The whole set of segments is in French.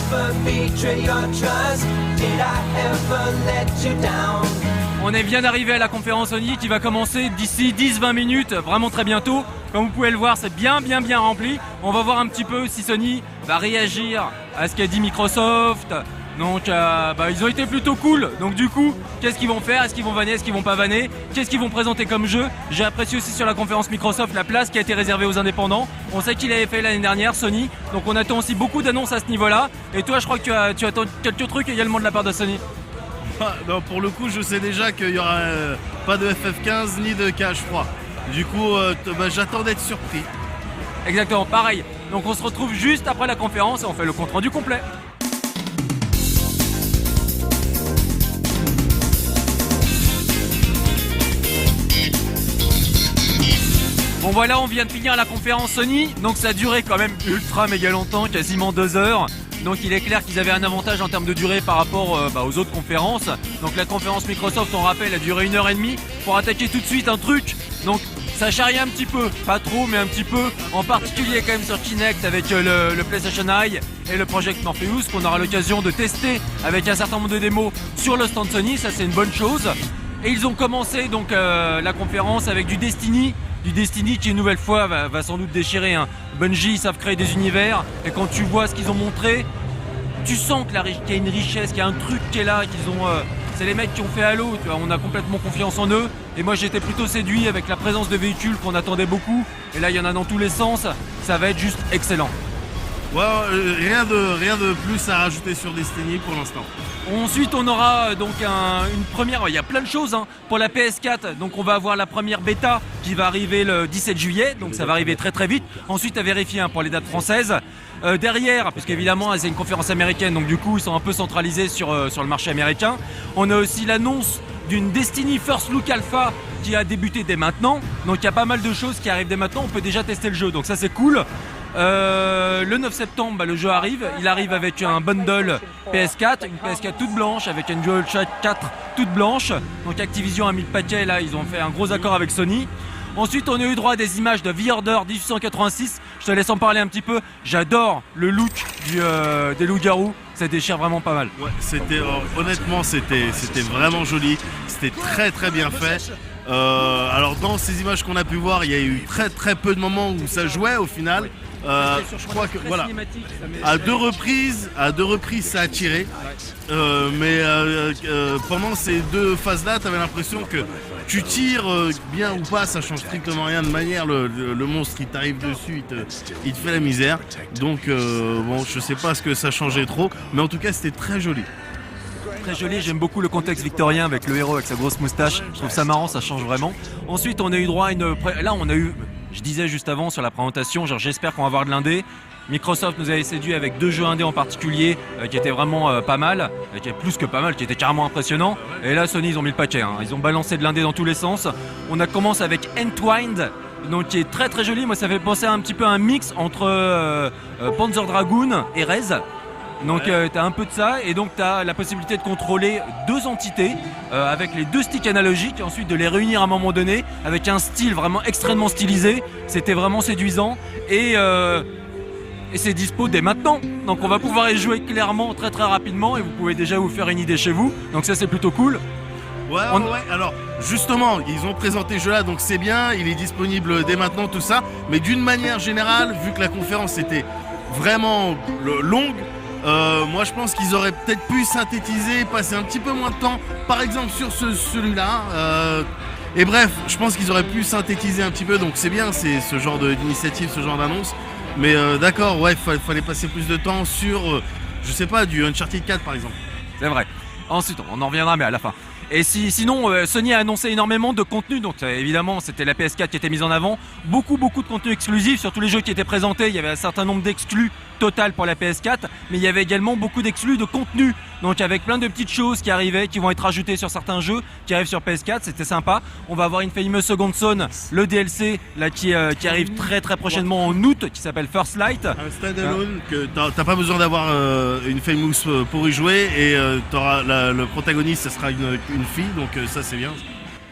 ever betray your trust? Did I ever let you down? On est bien arrivé à la conférence Sony qui va commencer d'ici 10-20 minutes, vraiment très bientôt. Comme vous pouvez le voir, c'est bien rempli. On va voir un petit peu si Sony va réagir à ce qu'a dit Microsoft. Donc ils ont été plutôt cool. Donc du coup, qu'est-ce qu'ils vont faire? Est-ce qu'ils vont vanner? Est-ce qu'ils vont pas vanner? Qu'est-ce qu'ils vont présenter comme jeu? J'ai apprécié aussi sur la conférence Microsoft la place qui a été réservée aux indépendants. On sait qu'il avait fait l'année dernière, Sony. Donc on attend aussi beaucoup d'annonces à ce niveau-là. Et toi, je crois que tu attends quelques trucs également de la part de Sony. Non, pour le coup, je sais déjà qu'il n'y aura pas de FF15 ni de KH3. Du coup, j'attends d'être surpris. Exactement, pareil. Donc on se retrouve juste après la conférence et on fait le compte rendu complet. Bon voilà, on vient de finir la conférence Sony, donc ça a duré quand même ultra méga longtemps, quasiment 2 heures. Donc il est clair qu'ils avaient un avantage en termes de durée par rapport aux autres conférences. Donc la conférence Microsoft, on rappelle, a duré 1h30 pour attaquer tout de suite un truc. Donc ça charrie un petit peu, pas trop mais un petit peu. En particulier quand même sur Kinect avec le PlayStation Eye et le Project Morpheus qu'on aura l'occasion de tester avec un certain nombre de démos sur le stand Sony, ça c'est une bonne chose. Et ils ont commencé donc la conférence avec du Destiny qui une nouvelle fois va sans doute déchirer. Bungie, ils savent créer des univers et quand tu vois ce qu'ils ont montré, tu sens qu'il y a une richesse, qu'il y a un truc qui est là, c'est les mecs qui ont fait Halo, tu vois, on a complètement confiance en eux. Et moi j'étais plutôt séduit avec la présence de véhicules qu'on attendait beaucoup. Et là il y en a dans tous les sens, ça va être juste excellent. Ouais, rien de plus à rajouter sur Destiny pour l'instant. Ensuite on aura donc une première, il y a plein de choses pour la PS4, donc on va avoir la première bêta qui va arriver le 17 juillet, donc ça va arriver très vite. Ensuite à vérifier pour les dates françaises. Derrière, parce qu'évidemment c'est une conférence américaine, donc du coup ils sont un peu centralisés sur le marché américain. On a aussi l'annonce d'une Destiny First Look Alpha qui a débuté dès maintenant, donc il y a pas mal de choses qui arrivent dès maintenant, on peut déjà tester le jeu, donc ça c'est cool. Le 9 septembre, le jeu arrive. Il arrive avec un bundle PS4, une PS4 toute blanche avec une DualShock 4 toute blanche. Donc Activision a mis le paquet là, ils ont fait un gros accord avec Sony. Ensuite, on a eu droit à des images de The Order 1886. Je te laisse en parler un petit peu. J'adore le look des loups-garous. Ça déchire vraiment pas mal. Ouais, honnêtement, c'était vraiment joli. C'était très bien fait. Alors dans ces images qu'on a pu voir, il y a eu très peu de moments où ça jouait au final. Je crois que voilà, à deux reprises ça a tiré, mais pendant ces deux phases-là, tu avais l'impression que tu tires bien ou pas, ça change strictement rien de manière. Le monstre qui t'arrive dessus, il te fait la misère. Donc bon, je sais pas ce que ça changeait trop, mais en tout cas c'était très joli. Très joli, j'aime beaucoup le contexte victorien avec le héros avec sa grosse moustache, je trouve ça marrant, ça change vraiment. Ensuite on a eu droit à là on a eu, je disais juste avant sur la présentation, genre j'espère qu'on va avoir de l'indé. Microsoft nous avait séduit avec 2 jeux indés en particulier qui étaient vraiment pas mal, qui étaient plus que pas mal, qui étaient carrément impressionnants. Et là Sony ils ont mis le paquet, ils ont balancé de l'indé dans tous les sens. On a commencé avec Entwined, donc qui est très joli, moi ça fait penser un petit peu à un mix entre Panzer Dragoon et Rez. Donc t'as un peu de ça et donc t'as la possibilité de contrôler 2 entités avec les 2 sticks analogiques et ensuite de les réunir à un moment donné avec un style vraiment extrêmement stylisé. C'était vraiment séduisant et c'est dispo dès maintenant. Donc on va pouvoir y jouer clairement très rapidement et vous pouvez déjà vous faire une idée chez vous. Donc ça c'est plutôt cool. Ouais, alors justement, ils ont présenté ce jeu là, donc c'est bien, il est disponible dès maintenant, tout ça. Mais d'une manière générale, vu que la conférence était vraiment longue, moi je pense qu'ils auraient peut-être pu synthétiser, passer un petit peu moins de temps, par exemple sur celui-là. Et bref, je pense qu'ils auraient pu synthétiser un petit peu, donc c'est bien, c'est ce genre d'initiative, ce genre d'annonce. Mais d'accord, ouais, fallait passer plus de temps sur, je sais pas, du Uncharted 4 par exemple. C'est vrai. Ensuite, on en reviendra, mais à la fin. Et sinon, Sony a annoncé énormément de contenu, donc évidemment c'était la PS4 qui était mise en avant, beaucoup de contenu exclusif sur tous les jeux qui étaient présentés, il y avait un certain nombre d'exclus total pour la PS4, mais il y avait également beaucoup d'exclus de contenu, donc avec plein de petites choses qui arrivaient, qui vont être ajoutées sur certains jeux qui arrivent sur PS4, c'était sympa. On va avoir une Famous Second Son, le DLC là qui arrive très prochainement en août, qui s'appelle First Light. Un standalone que t'as pas besoin d'avoir une Famous pour y jouer et t'auras le protagoniste, ce sera une fille, donc ça c'est bien.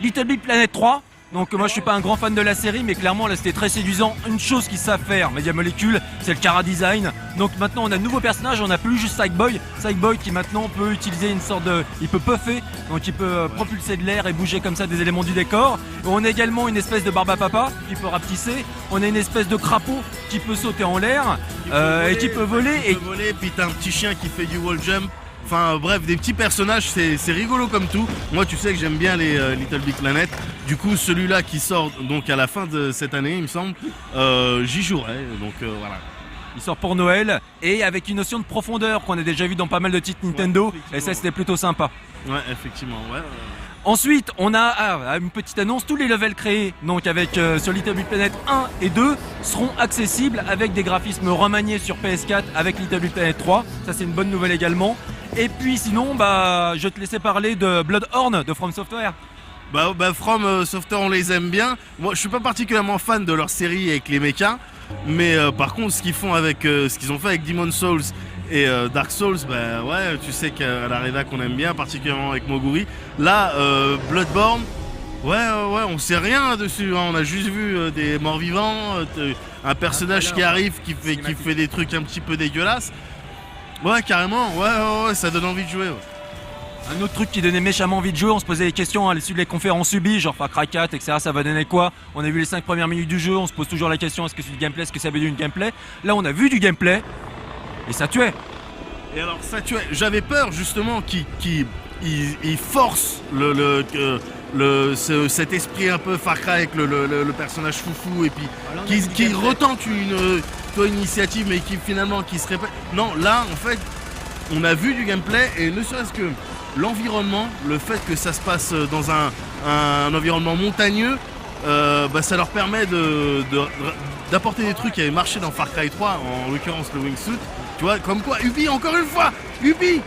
Little Big Planet 3, Donc moi je suis pas un grand fan de la série, mais clairement là c'était très séduisant. Une chose qu'ils savent faire, Media Molecule, c'est le Chara design. Donc maintenant on a de nouveaux personnages, on n'a plus juste Sackboy. Sackboy qui maintenant peut utiliser une sorte de... Il peut puffer, donc il peut propulser de l'air et bouger comme ça des éléments du décor. Et on a également une espèce de Barbapapa qui peut rapetisser. On a une espèce de crapaud qui peut sauter en l'air et qui peut voler. Et puis t'as un petit chien qui fait du wall jump. Enfin bref, des petits personnages, c'est rigolo comme tout. Moi tu sais que j'aime bien les Little Big Planet. Du coup celui-là qui sort donc à la fin de cette année il me semble, j'y jouerai. Donc voilà. Il sort pour Noël et avec une notion de profondeur qu'on a déjà vu dans pas mal de titres Nintendo. Et ça c'était plutôt sympa. Ouais effectivement, ouais. Ensuite, on a une petite annonce, tous les levels créés donc avec sur Little Big Planet 1 et 2 seront accessibles avec des graphismes remaniés sur PS4 avec Little Big Planet 3. Ça c'est une bonne nouvelle également. Et puis sinon, je vais te laisser parler de Bloodborne de From Software. From Software on les aime bien. Moi je suis pas particulièrement fan de leur série avec les mechas, mais par contre ce qu'ils font avec ce qu'ils ont fait avec Demon's Souls et Dark Souls, ouais, tu sais qu'à la rédac on aime bien, particulièrement avec Moguri. Là, Bloodborne, ouais, on sait rien dessus, hein. On a juste vu des morts vivants, un personnage qui arrive qui fait des trucs un petit peu dégueulasses. Ouais, carrément, ouais, ça donne envie de jouer. Ouais. Un autre truc qui donnait méchamment envie de jouer, on se posait des questions à l'issue des conférences subies, genre Far Cry 4, etc. Ça va donner quoi? On a vu les 5 premières minutes du jeu, on se pose toujours la question est-ce que c'est du gameplay, est-ce que ça veut dire du gameplay? Là, on a vu du gameplay et ça tuait. Et alors, ça tuait. J'avais peur justement qu'il force cet esprit un peu Far Cry avec le personnage foufou et puis qui retente une initiative mais qui finalement qui se répète. Non, là en fait on a vu du gameplay et ne serait-ce que l'environnement, le fait que ça se passe dans un environnement montagneux, ça leur permet d'apporter des trucs qui avaient marché dans Far Cry 3, en l'occurrence le Wingsuit. Tu vois, comme quoi Ubi, encore une fois, Ubi,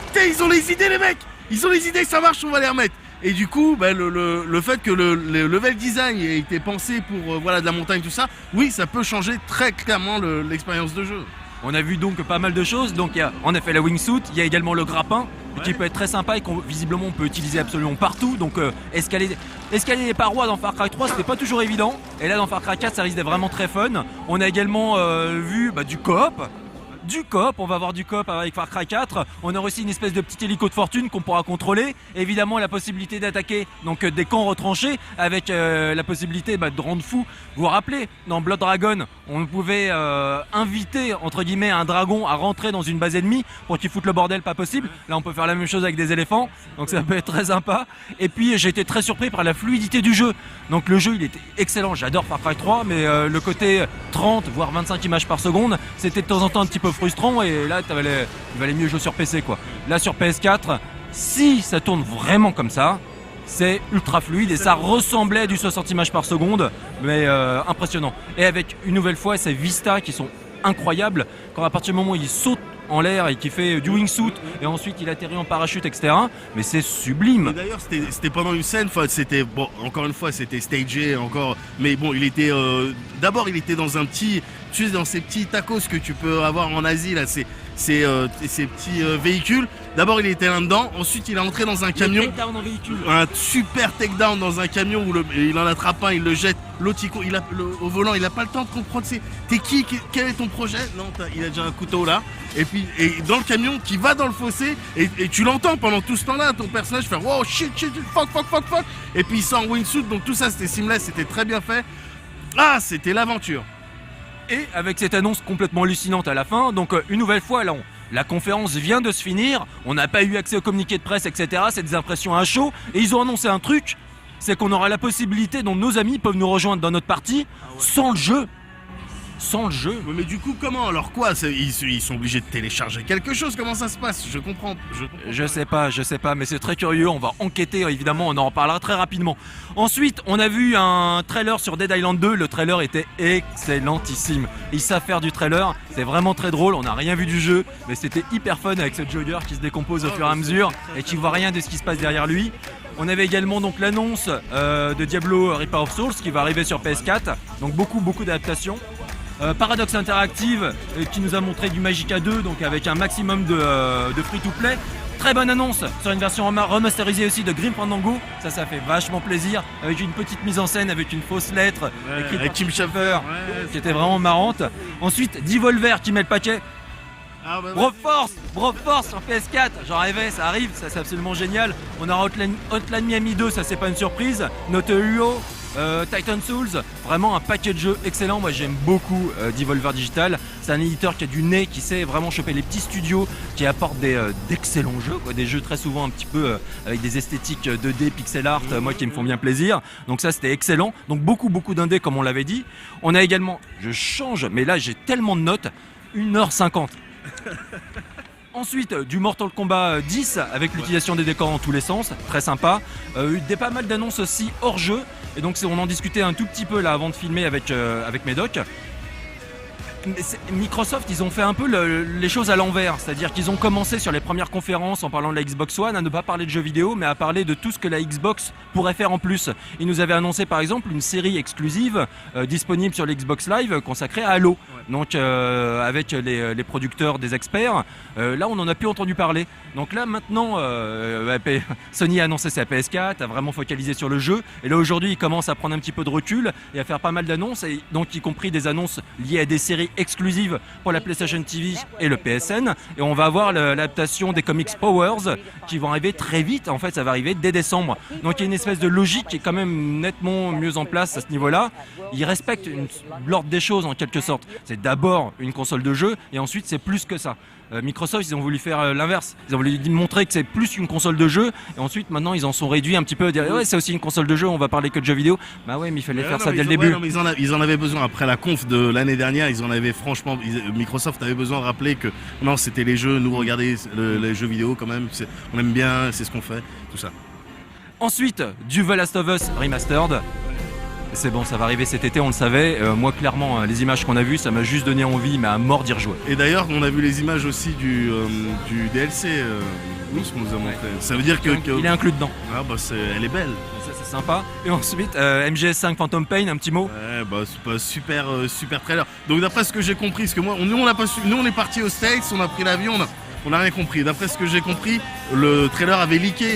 putain, ils ont les idées les mecs, ils ont les idées, ça marche, on va les remettre. Et du coup, le fait que le level design ait été pensé pour de la montagne, tout ça, oui, ça peut changer très clairement l'expérience de jeu. On a vu donc pas mal de choses. Donc il y a en effet la wingsuit, il y a également le grappin qui peut être très sympa et qu'on visiblement on peut utiliser absolument partout. Donc escalader les parois dans Far Cry 3 c'était pas toujours évident. Et là dans Far Cry 4 ça risque d'être vraiment très fun. On a également vu du coop. On va avoir du coop avec Far Cry 4. On aura aussi une espèce de petit hélico de fortune qu'on pourra contrôler. Évidemment la possibilité d'attaquer donc des camps retranchés avec la possibilité de rendre fou. Vous vous rappelez, dans Blood Dragon, on pouvait inviter entre guillemets un dragon à rentrer dans une base ennemie pour qu'il foute le bordel pas possible. Là on peut faire la même chose avec des éléphants, donc ça peut être très sympa. Et puis j'ai été très surpris par la fluidité du jeu. Donc le jeu il était excellent, j'adore Far Cry 3, mais le côté 30 voire 25 images par seconde, c'était de temps en temps un petit peu frustrant et là il valait mieux jouer sur PC quoi. Là sur PS4, si ça tourne vraiment comme ça, c'est ultra fluide et ça ressemblait à du 60 images par seconde, mais impressionnant. Et avec une nouvelle fois ces vistas qui sont incroyables, quand à partir du moment où il saute en l'air et qui fait du wingsuit et ensuite il atterrit en parachute, etc. Mais c'est sublime. Et d'ailleurs c'était pendant une scène, c'était bon, encore une fois c'était stagé encore, mais bon il était d'abord il était dans un petit, tu sais dans ces petits tacos que tu peux avoir en Asie là, ces petits véhicules. D'abord il était là-dedans, ensuite il est entré dans un camion, un super takedown dans un camion où il en attrape un, il le jette, l'autre au volant il a pas le temps de comprendre t'es qui, quel est ton projet, non il a déjà un couteau là, et puis dans le camion qui va dans le fossé et tu l'entends pendant tout ce temps là, ton personnage fait wow shit fuck, et puis il sort en wingsuit, donc tout ça c'était seamless, c'était très bien fait, c'était l'aventure. Et avec cette annonce complètement hallucinante à la fin, donc une nouvelle fois là la conférence vient de se finir, on n'a pas eu accès au communiqué de presse, etc. C'est des impressions à chaud. Et ils ont annoncé un truc, c'est qu'on aura la possibilité, dont nos amis peuvent nous rejoindre dans notre partie, sans le jeu. Sans le jeu. Mais du coup, comment? Alors quoi? Ils sont obligés de télécharger quelque chose? Comment ça se passe? Je comprends. Je sais pas, mais c'est très curieux. On va enquêter, évidemment, on en reparlera très rapidement. Ensuite, on a vu un trailer sur Dead Island 2. Le trailer était excellentissime. Ils savent faire du trailer, c'est vraiment très drôle. On n'a rien vu du jeu, mais c'était hyper fun avec ce jogger qui se décompose au fur et à mesure et qui voit rien de ce qui se passe derrière lui. On avait également donc l'annonce de Diablo Reaper of Souls qui va arriver sur PS4. Donc beaucoup d'adaptations. Paradox Interactive qui nous a montré du Magicka 2, donc avec un maximum de free-to-play. Très bonne annonce sur une version remasterisée aussi de Grim Fandango. Ça fait vachement plaisir. Avec une petite mise en scène, avec une fausse lettre écrite avec par Tim Schafer, Ouais, qui était vraiment marrante. Ensuite, Devolver qui met le paquet. Ah, bah, Broforce sur PS4, j'en rêvais, ça arrive, ça c'est absolument génial. On aura Hotline Miami 2, ça c'est pas une surprise. Note Hero, Titan Souls, vraiment un paquet de jeux excellent. Moi j'aime beaucoup Devolver Digital. C'est un éditeur qui a du nez, qui sait vraiment choper les petits studios, qui apportent d'excellents jeux, quoi. Des jeux très souvent un petit peu avec des esthétiques 2D, pixel art, moi qui me font bien plaisir. Donc ça c'était excellent. Donc beaucoup d'indés comme on l'avait dit. On a également, je change, mais là j'ai tellement de notes, 1h50. Ensuite, du Mortal Kombat 10 avec l'utilisation des décors en tous les sens, très sympa. Pas mal d'annonces aussi hors jeu. Et donc on en discutait un tout petit peu là avant de filmer avec Médoc. Microsoft, ils ont fait un peu les choses à l'envers, c'est-à-dire qu'ils ont commencé sur les premières conférences en parlant de la Xbox One à ne pas parler de jeux vidéo, mais à parler de tout ce que la Xbox pourrait faire en plus. Ils nous avaient annoncé par exemple une série exclusive disponible sur l'Xbox Live consacrée à Halo, donc avec les producteurs, des experts. Là, on n'en a plus entendu parler. Donc là, maintenant, Sony a annoncé sa PS4, a vraiment focalisé sur le jeu, et là aujourd'hui, ils commencent à prendre un petit peu de recul et à faire pas mal d'annonces, et donc y compris des annonces liées à des séries exclusive pour la PlayStation TV et le PSN, et on va avoir l'adaptation des comics Powers qui vont arriver très vite. En fait ça va arriver dès décembre, donc il y a une espèce de logique qui est quand même nettement mieux en place à ce niveau là. Ils respectent l'ordre des choses en quelque sorte. C'est d'abord une console de jeu et ensuite c'est plus que ça. Microsoft, ils ont voulu faire l'inverse. Ils ont voulu montrer que c'est plus une console de jeu, et ensuite maintenant ils en sont réduits un petit peu à dire ouais c'est aussi une console de jeu, on va parler que de jeux vidéo. Bah ouais, mais il fallait faire ça dès le début. Ils en avaient besoin après la conf de l'année dernière. Ils en avaient franchement. Microsoft avait besoin de rappeler que non, c'était les jeux. Nous, regardez les jeux vidéo quand même. On aime bien, c'est ce qu'on fait, tout ça. Ensuite, du The Last of Us Remastered. C'est bon, ça va arriver cet été, on le savait. Moi, clairement, les images qu'on a vues, ça m'a juste donné envie, mais à mort d'y rejouer. Et d'ailleurs, on a vu les images aussi du DLC. Ce qu'on nous a montré. Ouais. Ça veut dire il est inclus dedans. Ah bah elle est belle. Ça c'est sympa. Et ensuite, MGS5 Phantom Pain, un petit mot. Ouais, bah c'est pas super trailer. Donc d'après ce que j'ai compris, parce que moi, nous on est parti aux States, on a pris l'avion. On n'a rien compris. D'après ce que j'ai compris, le trailer avait leaké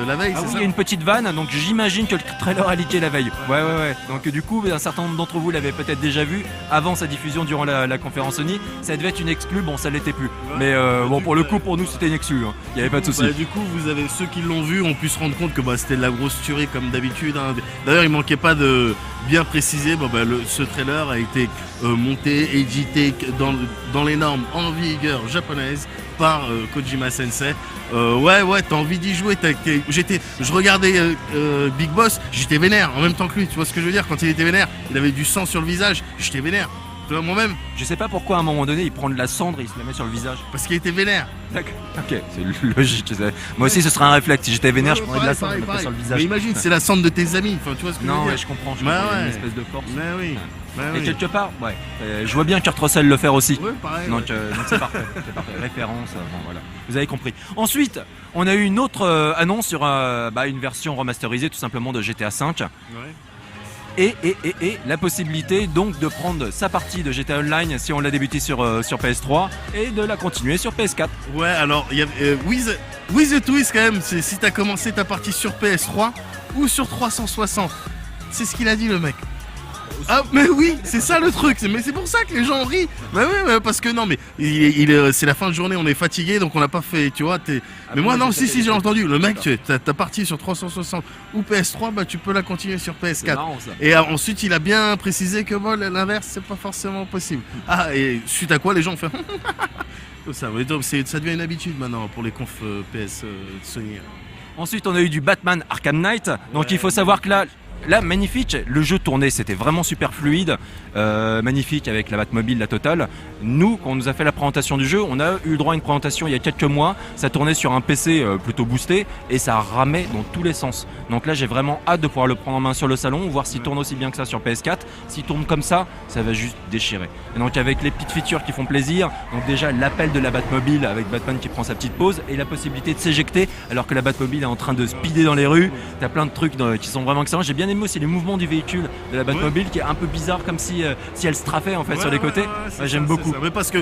la veille. Ah oui, il y a une petite vanne, donc j'imagine que le trailer a leaké la veille. Ouais. Donc du coup, un certain nombre d'entre vous l'avaient peut-être déjà vu avant sa diffusion durant la conférence Sony. Ça devait être une exclue, bon ça l'était plus. Ouais, mais pour le coup, pour nous c'était une exclue. Hein. Il n'y avait pas de souci. Du coup, vous avez ceux qui l'ont vu ont pu se rendre compte que c'était de la grosse tuerie comme d'habitude. Hein. D'ailleurs, il manquait pas de bien préciser. Ce trailer a été monté, édité dans les normes en vigueur japonaise par Kojima Sensei. Ouais, t'as envie d'y jouer. Je regardais Big Boss, j'étais vénère en même temps que lui. Tu vois ce que je veux dire? Quand il était vénère, il avait du sang sur le visage, j'étais vénère. Tu vois, moi-même. Je sais pas pourquoi à un moment donné il prend de la cendre et il se la met sur le visage. Parce qu'il était vénère. D'accord. Ok, c'est logique. Moi aussi ce serait un réflexe. Si j'étais vénère, je prendrais de la cendre et je sur le visage. Mais imagine, c'est la cendre de tes amis. Enfin, tu vois ce que je veux dire? Non, je comprends. Il y a une espèce de force. Mais oui. Et quelque part, je vois bien Kurt Russell le faire aussi. Ouais, pareil. Donc c'est parfait. Référence, voilà. Vous avez compris. Ensuite, on a eu une autre annonce sur une version remasterisée tout simplement de GTA V. Ouais. Et la possibilité donc de prendre sa partie de GTA Online si on l'a débuté sur PS3 et de la continuer sur PS4. Ouais, alors il y a with the twist quand même, c'est si t'as commencé ta partie sur PS3 ou sur 360. C'est ce qu'il a dit le mec. Ah mais oui, c'est ça le truc, mais c'est pour ça que les gens rient. Bah oui, parce que non mais c'est la fin de journée, on est fatigué donc on n'a pas fait, tu vois, mais moi non, si j'ai entendu, le mec t'as parti sur 360 ou PS3, tu peux la continuer sur PS4. Marrant, ça. Et ensuite il a bien précisé que l'inverse c'est pas forcément possible. Ah, et suite à quoi les gens font ça devient une habitude maintenant pour les confs PS Sony. Ensuite on a eu du Batman Arkham Knight, donc il faut savoir que là, magnifique, le jeu tournait, c'était vraiment super fluide, magnifique avec la Batmobile, la totale. Nous, quand on nous a fait la présentation du jeu, on a eu le droit à une présentation il y a quelques mois, ça tournait sur un PC plutôt boosté et ça ramait dans tous les sens. Donc là, j'ai vraiment hâte de pouvoir le prendre en main sur le salon, voir s'il tourne aussi bien que ça sur PS4. S'il tourne comme ça va juste déchirer. Et donc avec les petites features qui font plaisir, donc déjà l'appel de la Batmobile avec Batman qui prend sa petite pause et la possibilité de s'éjecter alors que la Batmobile est en train de speeder dans les rues. T'as plein de trucs qui sont vraiment excellents. J'ai bien aimé aussi les mouvements du véhicule de la Batmobile qui est un peu bizarre, comme si elle strafait en fait sur les côtés. J'aime beaucoup. Mais parce que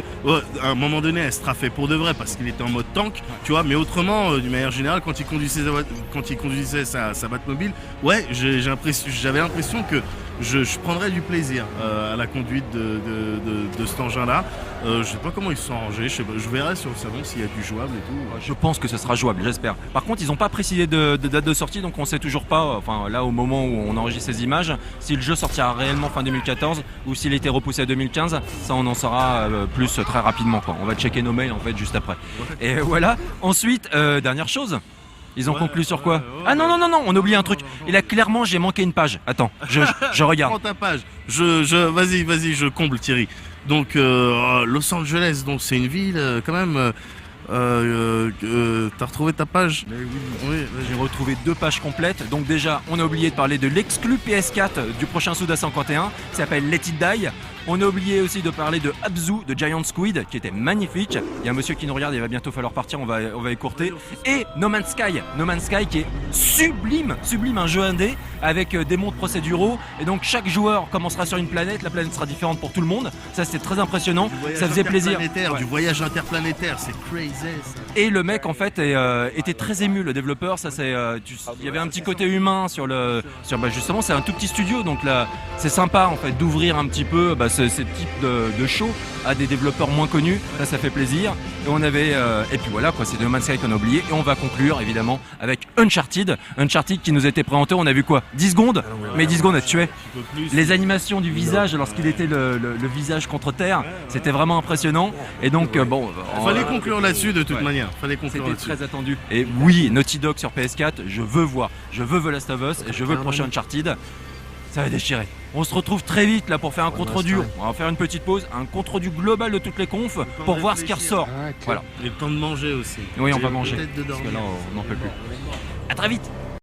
à un moment donné, elle strafait pour de vrai parce qu'il était en mode tank, tu vois. Mais autrement, d'une manière générale, quand il conduisait sa Batmobile, ouais, j'avais l'impression que je prendrais du plaisir à la conduite de cet engin-là. Je sais pas comment ils se sont arrangés. Je verrai sur le salon s'il y a du jouable et tout. Je pense que ce sera jouable, j'espère. Par contre, ils n'ont pas précisé de date de sortie, donc on sait toujours pas, enfin là au moment où on enregistre ces images, si le jeu sortira réellement fin 2014 ou s'il était repoussé à 2015. Ça, on en saura plus très rapidement, quoi. On va checker nos mails en fait juste après. Et voilà. Ensuite, dernière chose. Ils ont conclu sur quoi? Ah non, on a oublié un truc. Et là, clairement, j'ai manqué une page. Attends, je regarde. Prends ta page. Vas-y, je comble, Thierry. Donc, Los Angeles, donc c'est une ville quand même. T'as retrouvé ta page? Oui, j'ai retrouvé 2 pages complètes. Donc déjà, on a oublié de parler de l'exclu PS4 du prochain Suda 51, qui s'appelle Let It Die. On a oublié aussi de parler de Abzu de Giant Squid, qui était magnifique. Il y a un monsieur qui nous regarde, il va bientôt falloir partir, on va écourter. Et No Man's Sky qui est sublime, un jeu indé avec des mondes procéduraux. Et donc chaque joueur commencera sur une planète, la planète sera différente pour tout le monde. Ça, c'était très impressionnant, ça faisait plaisir. Du voyage interplanétaire, c'est crazy. Et le mec en fait était très ému, le développeur. Ça, il y avait un petit côté humain sur justement, c'est un tout petit studio, donc là c'est sympa en fait d'ouvrir un petit peu ce type de show à des développeurs moins connus. Ça fait plaisir. Et on avait et puis voilà quoi, c'est No Man's Sky qu'on a oublié. Et on va conclure évidemment avec Uncharted qui nous était présenté. On a vu quoi, 10 secondes, mais 10 secondes à tuer. Les animations du visage lorsqu'il était le visage contre terre, c'était vraiment impressionnant. Et donc il fallait conclure là-dessus de toute manière. C'était très attendu. Et oui, Naughty Dog sur PS4, je veux The Last of Us et je veux le prochain Uncharted. Ça va déchirer. On se retrouve très vite là pour faire un compte-rendu. On va faire une petite pause, un compte-rendu global de toutes les confs pour voir ce qui ressort. Voilà. Et le temps de manger aussi. Oui, on va manger. Peut-être de dormir. Parce que là, on n'en peut plus. À très vite.